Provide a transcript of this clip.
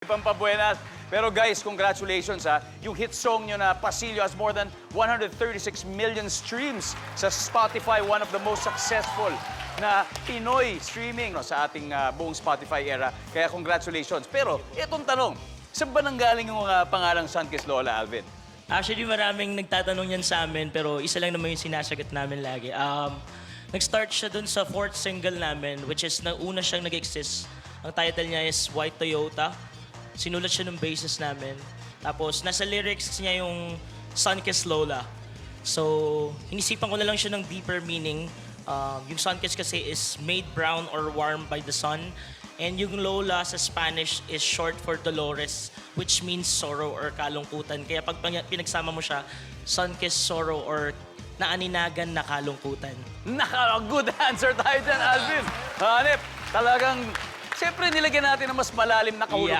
Pampabuenas. Pero guys, congratulations ha. Yung hit song nyo na Pasilyo has more than 136 million streams sa Spotify, one of the most successful na Pinoy streaming sa ating buong Spotify era. Kaya congratulations. Pero itong tanong, saan ba nanggaling yung pangalang Sunkiss Lola, Alvin? Actually, maraming nagtatanong yan sa amin, pero isa lang naman yung sinasagot namin lagi. Nag-start siya dun sa fourth single namin, which is una siyang nag-exist. Ang title niya is White Toyota. Sinulat siya ng basis namin. Tapos, nasa lyrics niya yung Sunkiss Lola. So, inisipan ko na lang siya ng deeper meaning. Yung Sunkiss kasi is made brown or warm by the sun. And yung Lola sa Spanish is short for Dolores, which means sorrow or kalungkutan. Kaya pag pinagsama mo siya, Sunkiss sorrow or naaninagan na kalungkutan. Good answer tayo dyan, Alvin. Hanep, talagang, siyempre nilagyan natin ng mas malalim na kahulugan.